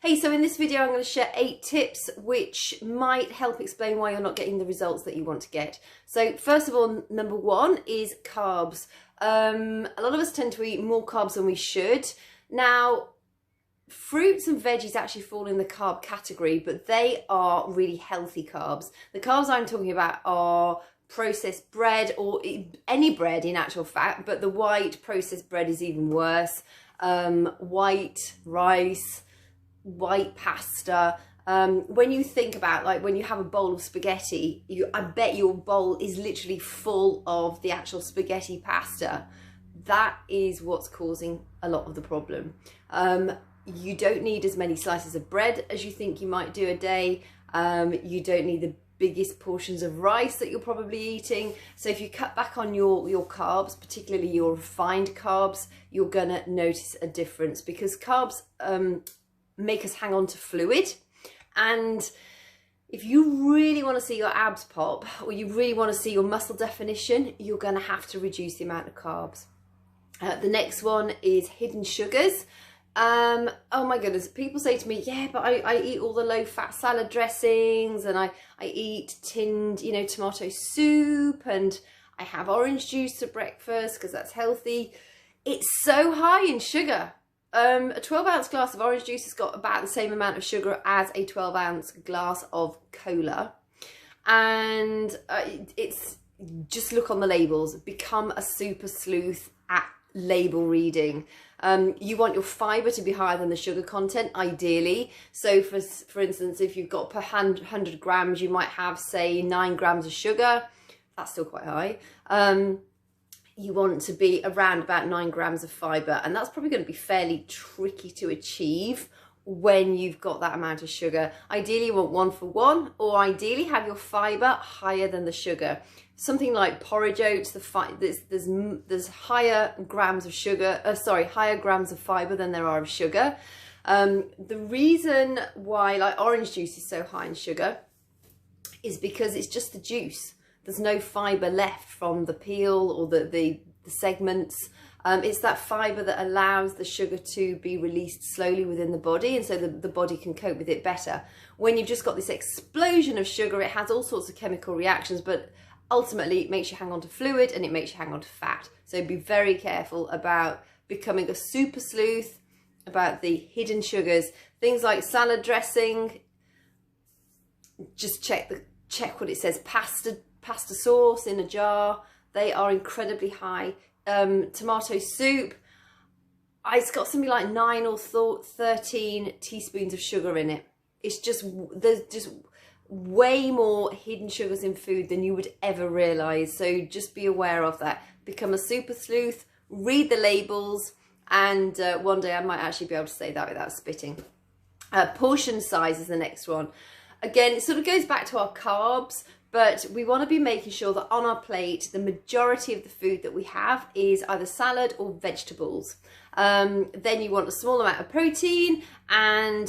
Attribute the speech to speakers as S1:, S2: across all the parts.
S1: Hey, so in this video I'm going to share 8 tips which might help explain why you're not getting the results that you want to get. So first of all, number 1 is carbs. A lot of us tend to eat more carbs than we should. Now, fruits and veggies actually fall in the carb category, but they are really healthy carbs. The carbs I'm talking about are processed bread, or any bread in actual fact, but the white processed bread is even worse. White rice, white pasta. When you think about, like, when you have a bowl of spaghetti, I bet your bowl is literally full of the actual spaghetti pasta. That is what's causing a lot of the problem. You don't need as many slices of bread as you think you might do a day. You don't need the biggest portions of rice that you're probably eating. So if you cut back on your carbs, particularly your refined carbs, you're gonna notice a difference, because carbs make us hang on to fluid. And if you really want to see your abs pop, or you really want to see your muscle definition, you're going to have to reduce the amount of carbs. The next one is hidden sugars. Oh my goodness, people say to me, yeah, but I eat all the low-fat salad dressings, and I eat tinned, tomato soup, and I have orange juice for breakfast because that's healthy. It's so high in sugar. A 12-ounce glass of orange juice has got about the same amount of sugar as a 12-ounce glass of cola. And it's just look on the labels. Become a super sleuth at label reading. You want your fibre to be higher than the sugar content, ideally. So for instance, if you've got per 100 grams, you might have, say, 9 grams of sugar. That's still quite high. You want to be around about 9 grams of fibre, and that's probably going to be fairly tricky to achieve when you've got that amount of sugar. Ideally, you want 1 for 1, or ideally have your fibre higher than the sugar. Something like porridge oats, there's higher grams of sugar, higher grams of fibre than there are of sugar. The reason why, like, orange juice is so high in sugar is because it's just the juice. There's no fibre left from the peel or the segments. It's that fibre that allows the sugar to be released slowly within the body, and so the body can cope with it better. When you've just got this explosion of sugar, it has all sorts of chemical reactions, but ultimately it makes you hang on to fluid and it makes you hang on to fat. So be very careful about becoming a super sleuth about the hidden sugars. Things like salad dressing, just check what it says. Pasta sauce in a jar, they are incredibly high. Tomato soup, it's got something like 9 or 13 teaspoons of sugar in it. It's just, there's just way more hidden sugars in food than you would ever realise. So just be aware of that. Become a super sleuth, read the labels, and one day I might actually be able to say that without spitting. Portion size is the next one. Again, it sort of goes back to our carbs, but we want to be making sure that on our plate, the majority of the food that we have is either salad or vegetables. Then you want a small amount of protein, and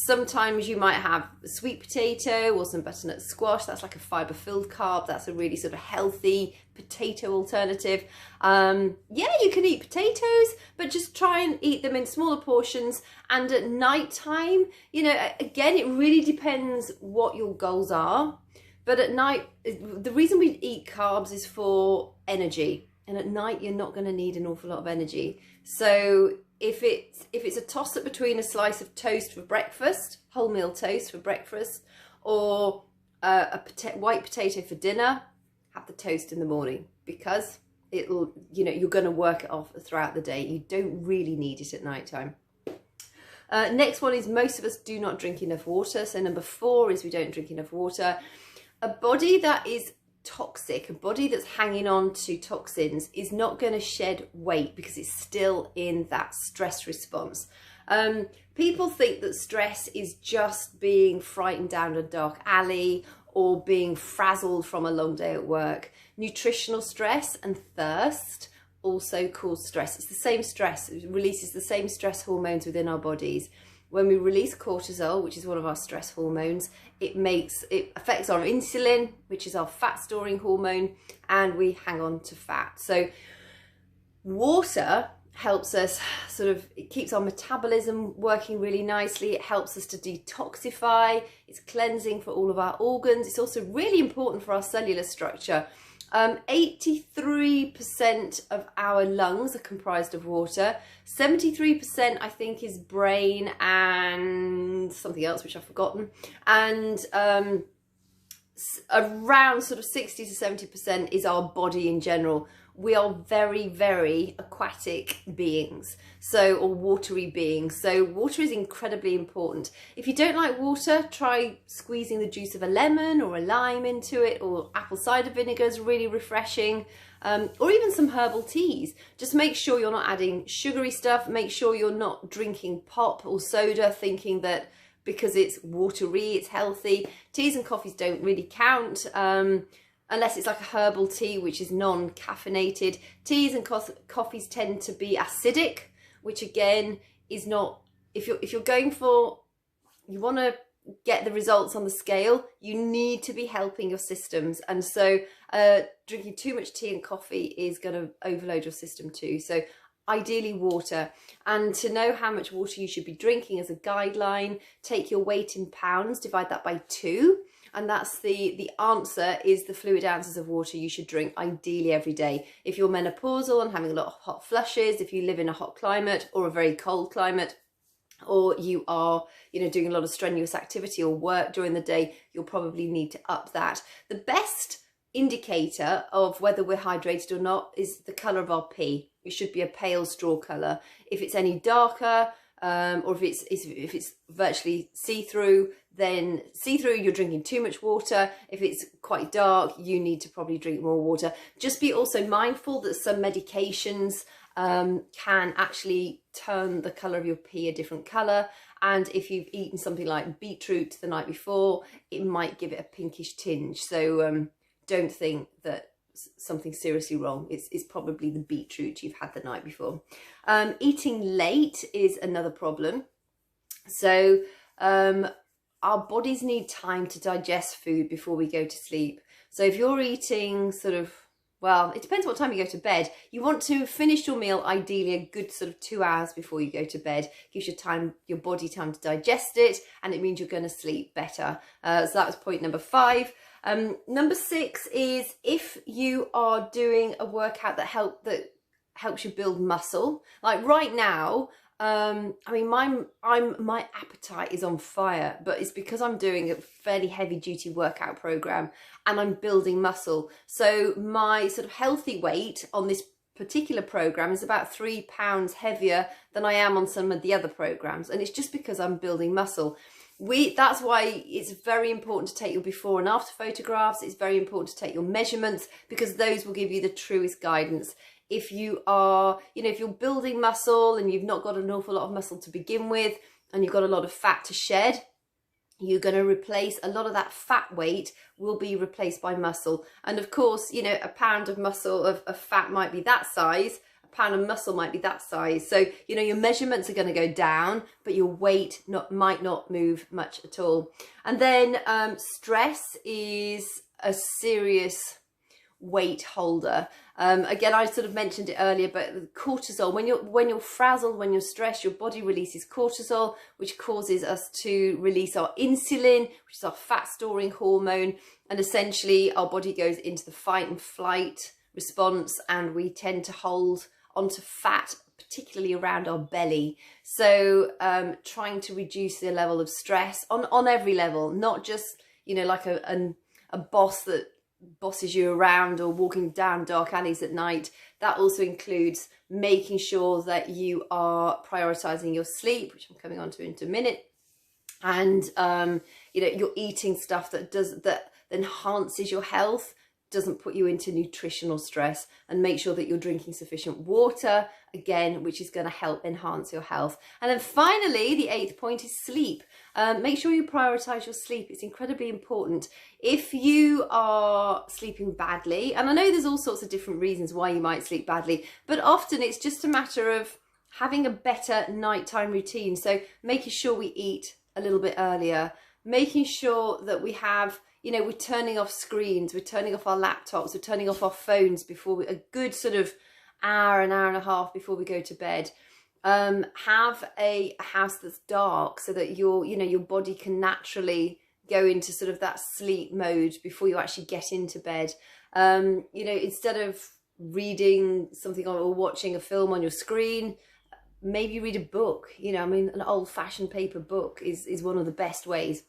S1: sometimes you might have a sweet potato or some butternut squash. That's like a fibre-filled carb. That's a really sort of healthy potato alternative. Yeah, you can eat potatoes, but just try and eat them in smaller portions. And at night time, again, it really depends what your goals are. But at night, the reason we eat carbs is for energy. And at night, you're not going to need an awful lot of energy. So if it's a toss-up between a slice of toast for breakfast, wholemeal toast for breakfast, or a white potato for dinner, have the toast in the morning, because it'll, you're going to work it off throughout the day. You don't really need it at night time. Next one is most of us do not drink enough water. So number 4 is we don't drink enough water. A body that is toxic, a body that's hanging on to toxins, is not going to shed weight because it's still in that stress response. People think that stress is just being frightened down a dark alley or being frazzled from a long day at work. Nutritional stress and thirst also cause stress. It's the same stress. It releases the same stress hormones within our bodies. When we release cortisol, which is one of our stress hormones, it affects our insulin, which is our fat storing hormone, and we hang on to fat. So water helps us sort of, it keeps our metabolism working really nicely. It helps us to detoxify. It's cleansing for all of our organs. It's also really important for our cellular structure. 83% of our lungs are comprised of water. 73% I think is brain and something else which I've forgotten. And around sort of 60 to 70% is our body in general. We are very, very aquatic beings, or watery beings. So water is incredibly important. If you don't like water, try squeezing the juice of a lemon or a lime into it, or apple cider vinegar is really refreshing, or even some herbal teas. Just make sure you're not adding sugary stuff. Make sure you're not drinking pop or soda thinking that because it's watery, it's healthy. Teas and coffees don't really count. Unless it's like a herbal tea, which is non-caffeinated. Teas and coffees tend to be acidic, which again is not, if you're going for, you want to get the results on the scale, you need to be helping your systems. And so drinking too much tea and coffee is going to overload your system too. So ideally water. And to know how much water you should be drinking as a guideline, take your weight in pounds, divide that by 2. And that's the answer is the fluid ounces of water you should drink ideally every day. If you're menopausal and having a lot of hot flushes, if you live in a hot climate or a very cold climate, or you are, doing a lot of strenuous activity or work during the day, you'll probably need to up that. The best indicator of whether we're hydrated or not is the colour of our pee. It should be a pale straw colour. If it's any darker, or if it's virtually see-through, then see-through, you're drinking too much water. If it's quite dark, you need to probably drink more water. Just be also mindful that some medications can actually turn the colour of your pee a different colour. And if you've eaten something like beetroot the night before, it might give it a pinkish tinge. So don't think that something seriously wrong. It's probably the beetroot you've had the night before. Eating late is another problem. So our bodies need time to digest food before we go to sleep. So if you're eating well, it depends what time you go to bed. You want to finish your meal ideally a good 2 hours before you go to bed. Gives your body time to digest it, and it means you're going to sleep better. So that was point number 5. Number 6 is if you are doing a workout that helps you build muscle. Like right now, my appetite is on fire, but it's because I'm doing a fairly heavy duty workout program and I'm building muscle. So my healthy weight on this particular program is about 3 pounds heavier than I am on some of the other programs, and it's just because I'm building muscle. That's why it's very important to take your before and after photographs. It's very important to take your measurements, because those will give you the truest guidance. If you are, if you're building muscle and you've not got an awful lot of muscle to begin with, and you've got a lot of fat to shed, you're going to replace a lot of that fat weight will be replaced by muscle. And of course, a pound of muscle of fat might be that size, a pound of muscle might be that size. So, your measurements are going to go down, but your weight might not move much at all. And then stress is a serious weight holder. Again, I mentioned it earlier, but cortisol, when you're frazzled, when you're stressed, your body releases cortisol, which causes us to release our insulin, which is our fat storing hormone, and essentially our body goes into the fight and flight response, and we tend to hold onto fat, particularly around our belly. So trying to reduce the level of stress on every level, not just like a boss that bosses you around or walking down dark alleys at night. That also includes making sure that you are prioritizing your sleep, which I'm coming on to in a minute, and you're eating stuff that enhances your health, doesn't put you into nutritional stress, and make sure that you're drinking sufficient water, again, which is going to help enhance your health. And then finally, the 8th point is sleep. Make sure you prioritize your sleep. It's incredibly important. If you are sleeping badly, and I know there's all sorts of different reasons why you might sleep badly, but often it's just a matter of having a better nighttime routine. So making sure we eat a little bit earlier, making sure that we have, we're turning off screens, we're turning off our laptops, we're turning off our phones before a good hour, an hour and a half before we go to bed. Have a house that's dark so that your body can naturally go into sort of that sleep mode before you actually get into bed. Instead of reading something or watching a film on your screen, maybe read a book. An old-fashioned paper book is one of the best ways.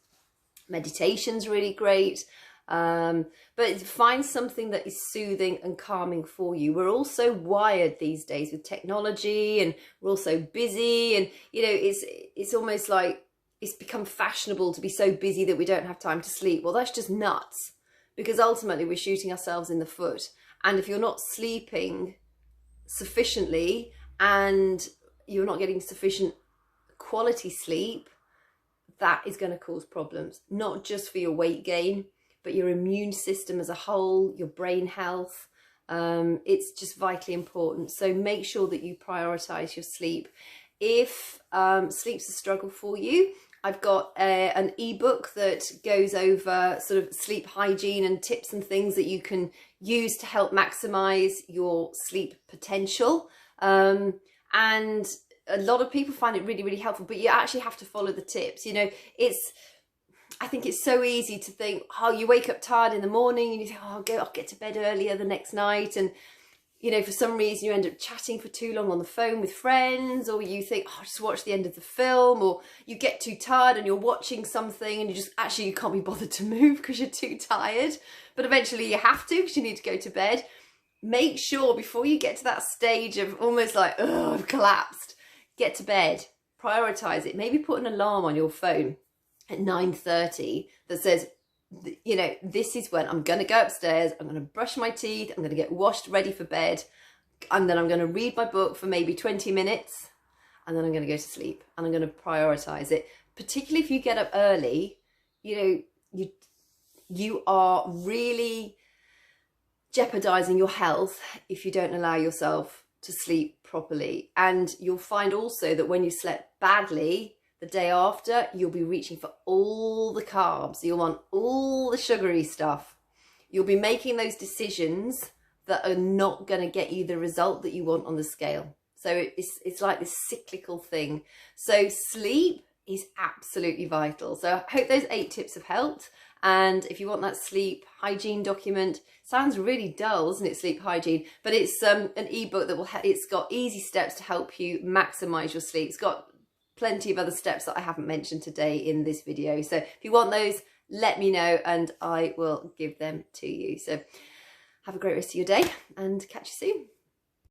S1: Meditation's really great. But find something that is soothing and calming for you. We're all so wired these days with technology, and we're all so busy, and it's almost like it's become fashionable to be so busy that we don't have time to sleep. Well, that's just nuts, because ultimately we're shooting ourselves in the foot. And if you're not sleeping sufficiently and you're not getting sufficient quality sleep, that is going to cause problems, not just for your weight gain, but your immune system as a whole, your brain health. It's just vitally important. So make sure that you prioritize your sleep. If sleep's a struggle for you, I've got an ebook that goes over sort of sleep hygiene and tips and things that you can use to help maximize your sleep potential. And a lot of people find it really, really helpful, but you actually have to follow the tips. I think it's so easy to think, oh, you wake up tired in the morning and you think, oh, I'll get to bed earlier the next night. And, for some reason you end up chatting for too long on the phone with friends, or you think, oh, I'll just watch the end of the film, or you get too tired and you're watching something and you can't be bothered to move because you're too tired. But eventually you have to, because you need to go to bed. Make sure before you get to that stage of almost like, oh, I've collapsed, get to bed, prioritize it. Maybe put an alarm on your phone at 9:30 that says, this is when I'm going to go upstairs, I'm going to brush my teeth, I'm going to get washed ready for bed, and then I'm going to read my book for maybe 20 minutes, and then I'm going to go to sleep, and I'm going to prioritize it. Particularly if you get up early, you are really jeopardizing your health if you don't allow yourself to sleep properly. And you'll find also that when you slept badly, the day after, you'll be reaching for all the carbs. You'll want all the sugary stuff. You'll be making those decisions that are not going to get you the result that you want on the scale. So it's like this cyclical thing. So sleep is absolutely vital. So I hope those 8 tips have helped. And if you want that sleep hygiene document, sounds really dull, doesn't it, sleep hygiene? But it's an ebook that it's got easy steps to help you maximize your sleep. It's got plenty of other steps that I haven't mentioned today in this video. So if you want those, let me know and I will give them to you. So have a great rest of your day and catch you soon.